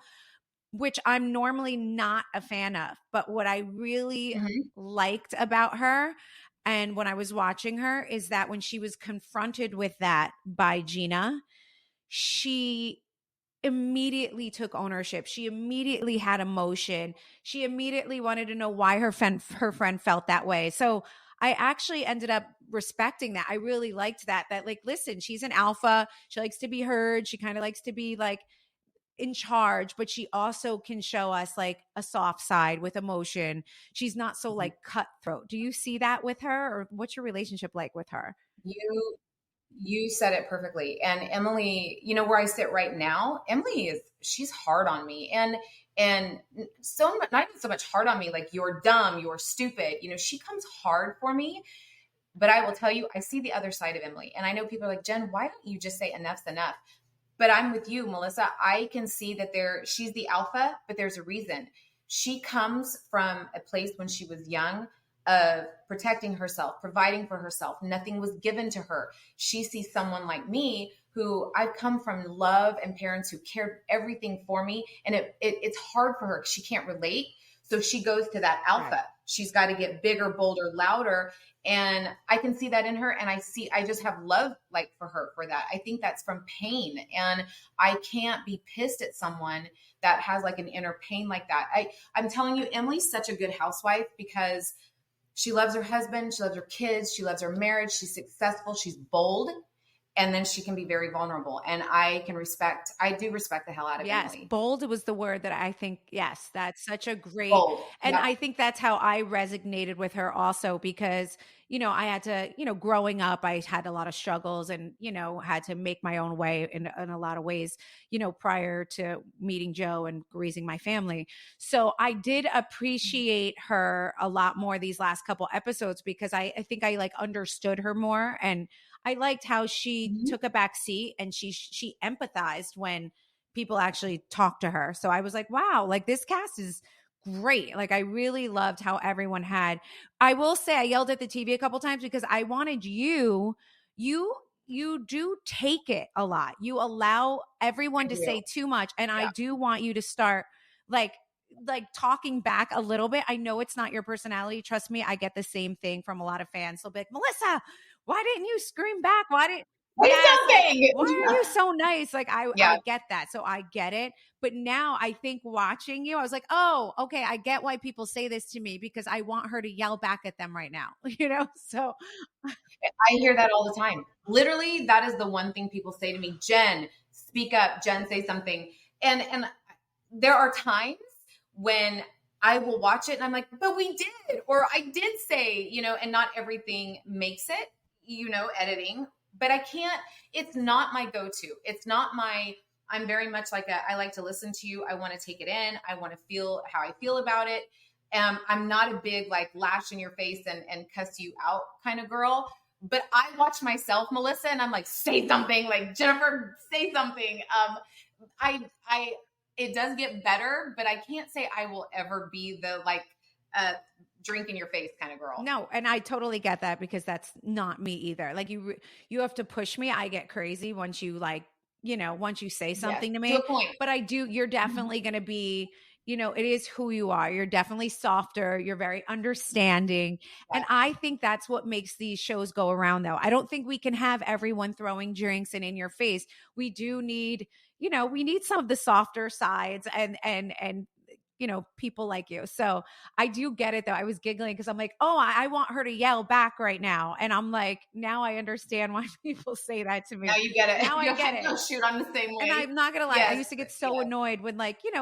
S2: which I'm normally not a fan of. But what I really liked about her and when I was watching her is that when she was confronted with that by Gina, she immediately took ownership. She immediately had emotion. She immediately wanted to know why her friend felt that way. So I actually ended up respecting that. I really liked that like, listen, she's an alpha. She likes to be heard. She kind of likes to be like in charge, but she also can show us like a soft side with emotion. She's not so like cutthroat. Do you see that with her, or what's your relationship like with her?
S1: You said it perfectly. And Emily, where I sit right now, she's hard on me. And so much, not even so much hard on me, like you're dumb, you're stupid. She comes hard for me. But I will tell you, I see the other side of Emily. And I know people are like, Jen, why don't you just say enough's enough? But I'm with you, Melissa. I can see that she's the alpha, but there's a reason. She comes from a place when she was young of protecting herself, providing for herself. Nothing was given to her. She sees someone like me who I've come from love and parents who cared everything for me. And it's hard for her. She can't relate. So she goes to that alpha. Right. She's got to get bigger, bolder, louder. And I can see that in her. And I just have love like for her for that. I think that's from pain. And I can't be pissed at someone that has like an inner pain like that. I'm telling you, Emily's such a good housewife because she loves her husband. She loves her kids. She loves her marriage. She's successful. She's bold. And then she can be very vulnerable. And I do respect the hell out of Emily.
S2: Yes, bold was the word that I think, yes, that's such a great,
S1: bold.
S2: And
S1: Yep.
S2: I think that's how I resonated with her also because, I had to, growing up, I had a lot of struggles and, had to make my own way in a lot of ways, prior to meeting Joe and raising my family. So I did appreciate her a lot more these last couple episodes because I think I like understood her more and I liked how she
S1: Mhm.
S2: took a back seat and she empathized when people actually talked to her. So I was like, wow, like this cast is great. Like I really loved how everyone had. I will say I yelled at the TV a couple times because I wanted you you do take it a lot. You allow everyone
S1: I
S2: to
S1: do.
S2: say too much, and I
S1: Yeah.
S2: do want you to start like talking back a little bit. I know it's not your personality. Trust me, I get the same thing from a lot of fans. They'll be like, Melissa, why didn't you scream back? Why didn't
S1: Say
S2: Yes, like
S1: something.
S2: why are you so nice? Like
S1: Yeah.
S2: I get that. So I get it. But now I think watching you, I was like, oh, okay, I get why people say this to me because I want her to yell back at them right now. So
S1: I hear that all the time. Literally, that is the one thing people say to me. Jen, speak up. Jen, say something. And there are times when I will watch it and I'm like, but we did, or I did say, and not everything makes it, editing, but I can't, it's not my go-to. It's not I'm very much like I like to listen to you. I want to take it in. I want to feel how I feel about it. I'm not a big like lash in your face and cuss you out kind of girl, but I watch myself, Melissa, and I'm like, say something, like Jennifer, say something. I it does get better, but I can't say I will ever be the like drink in your face kind of girl.
S2: no, and I totally get that because that's not me either. Like you have to push me. I get crazy once you once you say
S1: Yes,
S2: something to
S1: to
S2: me.
S1: a point.
S2: But you're
S1: Mhm.
S2: definitely going to be, it is who you are. You're definitely softer. You're very understanding.
S1: Yeah.
S2: And I think that's what makes these shows go around though. I don't think we can have everyone throwing drinks and in your face. We do need, we need some of the softer sides and people like you. So I do get it though. I was giggling because I'm like, oh, I want her to yell back right now. And I'm like, now I understand why people say that to
S1: Now
S2: me.
S1: you get it.
S2: Now I
S1: You're
S2: get
S1: like,
S2: it.
S1: no, shoot, I'm the same
S2: And
S1: way.
S2: I'm not gonna lie, I
S1: Yes.
S2: used to get so annoyed when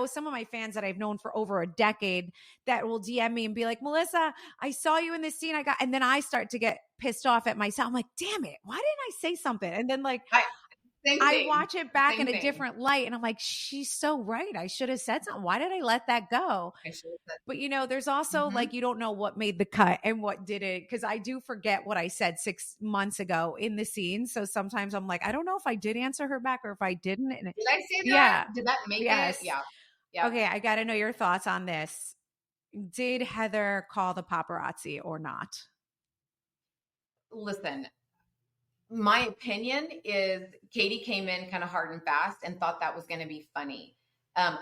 S2: some of my fans that I've known for over a decade that will DM me and be like, Melissa, I saw you in this scene. And then I start to get pissed off at myself. I'm like, damn it, why didn't I say something? And then
S1: Same
S2: I
S1: thing.
S2: watch it back in
S1: Same
S2: a
S1: thing.
S2: different light and I'm like, she's so right. I should have said something. Why did I let that go?
S1: I should have said.
S2: But there's also
S1: Mhm.
S2: you don't know what made the cut and what didn't. Cause I do forget what I said 6 months ago in the scene. So sometimes I'm like, I don't know if I did answer her back or if I didn't. And
S1: Did I say that?
S2: yeah,
S1: Did that make it?
S2: yes.
S1: Yeah. Yeah.
S2: Okay. I got to know your thoughts on this. Did Heather call the paparazzi or not?
S1: Listen, my opinion is Katie came in kind of hard and fast and thought that was going to be funny. Um,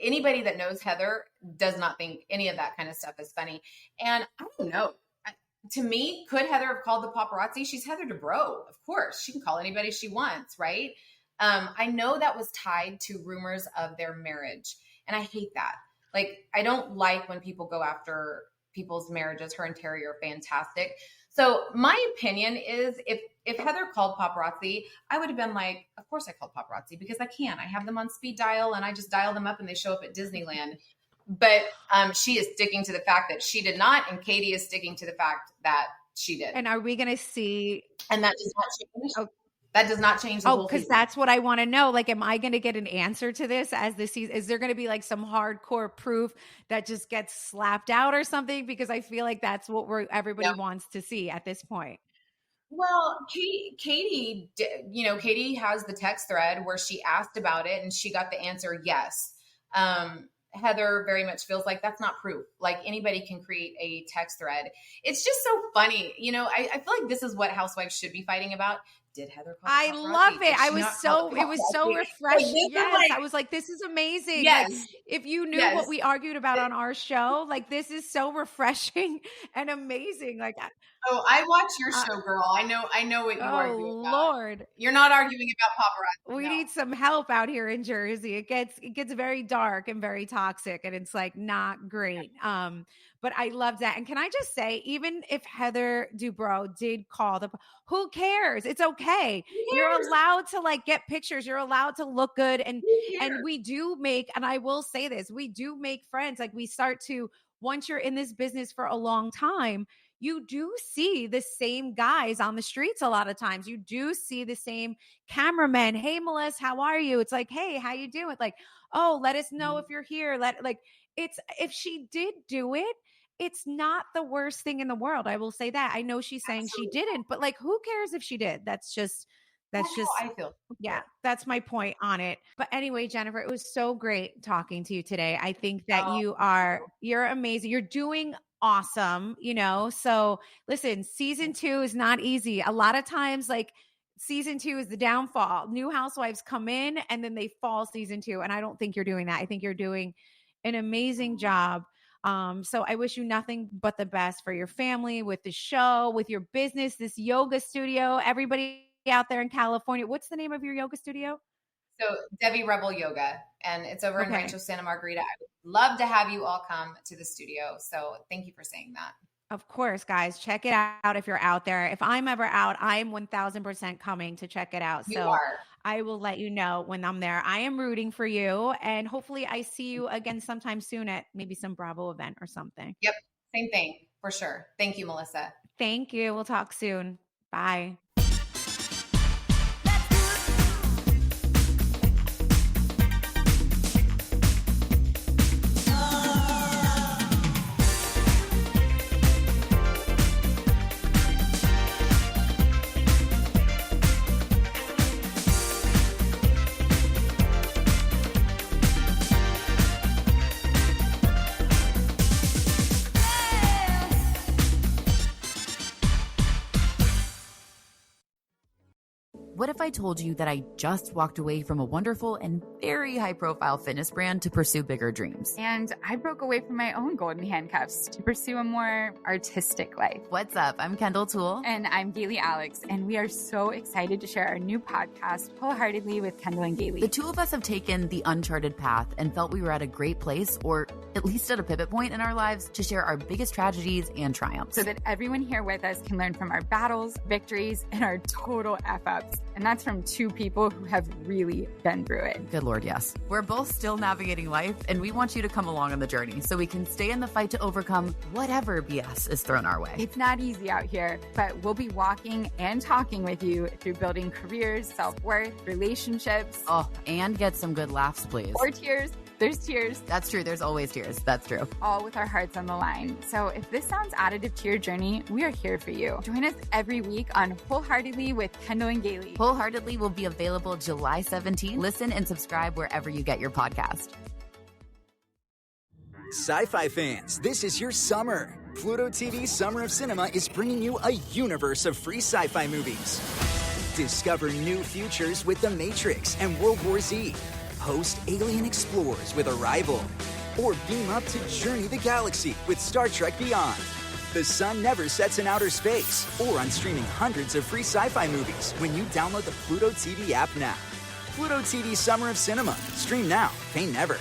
S1: Anybody that knows Heather does not think any of that kind of stuff is funny. And I don't know. To me, could Heather have called the paparazzi? She's Heather Dubrow, of course. She can call anybody she wants, right? I know that was tied to rumors of their marriage, and I hate that. Like, I don't like when people go after people's marriages. Her and Terry are fantastic. So my opinion is if Heather called paparazzi, I would have been like, of course I called paparazzi because I can. I have them on speed dial and I just dial them up and they show up at Disneyland. But she is sticking to the fact that she did not, and Katie is sticking to the fact that she did.
S2: And are we going to see?
S1: And that does not change.
S2: Oh,
S1: That does not change the
S2: oh,
S1: whole
S2: because
S1: season.
S2: that's what I want to know. Like, am I going to get an answer to this as the season? Is there going to be some hardcore proof that just gets slapped out or something? Because I feel like that's what everybody
S1: Yeah.
S2: wants to see at this point.
S1: Well, Katie, Katie has the text thread where she asked about it and she got the answer yes. Heather very much feels like that's not proof. Like anybody can create a text thread. It's just so funny. I feel like this is what housewives should be fighting about. Did Heather call
S2: I
S1: the
S2: love
S1: paparazzi?
S2: it.
S1: Did she not call the
S2: It was so
S1: paparazzi?
S2: refreshing.
S1: Like,
S2: Yes. I was like, this is amazing. Like,
S1: yes,
S2: if you knew
S1: yes.
S2: what we argued about on our show, this is so refreshing and amazing.
S1: Oh, I watch your
S2: uh,
S1: show, girl. I know what you
S2: oh,
S1: argue about.
S2: Lord.
S1: You're not arguing about paparazzi.
S2: We
S1: No.
S2: need some help out here in Jersey. It gets very dark and very toxic and it's not great. But I love that. And can I just say, even if Heather Dubrow did call who cares? It's okay.
S1: Who
S2: You're
S1: cares?
S2: allowed to get pictures. You're allowed to look good. And
S1: Who
S2: and
S1: cares?
S2: we do make, and I will say this, we do make friends. We start to, once you're in this business for a long time, you do see the same guys on the streets a lot of times. You do see the same cameramen. Hey, Melissa, how are you? It's like, hey, how you doing? Oh, let us know if you're here. It's if she did do it it's not the worst thing in the world. I will say that. I know she's saying she didn't, but like, who cares if she did? That's just
S1: That's how I feel.
S2: yeah, that's my point on it. But anyway, Jennifer, it was so great talking to you today. I think that you're amazing. You're doing awesome, So listen, season 2 is not easy. A lot of times, like, season 2 is the downfall. New housewives come in and then they fall season 2. And I don't think you're doing that. I think you're doing an amazing job. So I wish you nothing but the best for your family, with the show, with your business, this yoga studio. Everybody out there in California, what's the name of your yoga studio?
S1: So Debbie Rebel Yoga, and it's over in Rancho Santa Margarita. I would love to have you all come to the studio. So thank you for saying that.
S2: Of course, guys, check it out if you're out there. If I'm ever out, I am 1000% coming to check it out. So I will let you know when I'm there. I am rooting for you, and hopefully I see you again sometime soon at maybe some Bravo event or something.
S1: Yep, same thing for sure. Thank you, Melissa.
S2: Thank you. We'll talk soon. Bye.
S3: What if I told you that I just walked away from a wonderful and very high-profile fitness brand to pursue bigger dreams?
S4: And I broke away from my own golden handcuffs to pursue a more artistic life.
S3: What's up? I'm Kendall Toole.
S4: And I'm Gailey Alex, and we are so excited to share our new podcast, Wholeheartedly with Kendall and Gailey.
S3: The two of us have taken the uncharted path and felt we were at a great place, or at least at a pivot point in our lives, to share our biggest tragedies and triumphs.
S4: So that everyone here with us can learn from our battles, victories, and our total F-ups. And that's from two people who have really been through it.
S3: Good Lord, yes. We're both still navigating life, and we want you to come along on the journey so we can stay in the fight to overcome whatever BS is thrown our way.
S4: It's not easy out here, but we'll be walking and talking with you through building careers, self-worth, relationships.
S3: Oh, and get some good laughs, please.
S4: Or tears. There's tears.
S3: That's true. There's always tears. That's true.
S4: All with our hearts on the line. So if this sounds additive to your journey, we are here for you. Join us every week on Wholeheartedly with Kendall and Gailey.
S3: Wholeheartedly will be available July 17th. Listen and subscribe wherever you get your podcast.
S5: Sci-fi fans, this is your summer. Pluto TV's Summer of Cinema is bringing you a universe of free sci-fi movies. Discover new futures with The Matrix and World War Z. Host alien explorers with Arrival. Or beam up to Journey the Galaxy with Star Trek Beyond. The sun never sets in outer space. Or on streaming hundreds of free sci-fi movies when you download the Pluto TV app now. Pluto TV Summer of Cinema. Stream now. Pay never.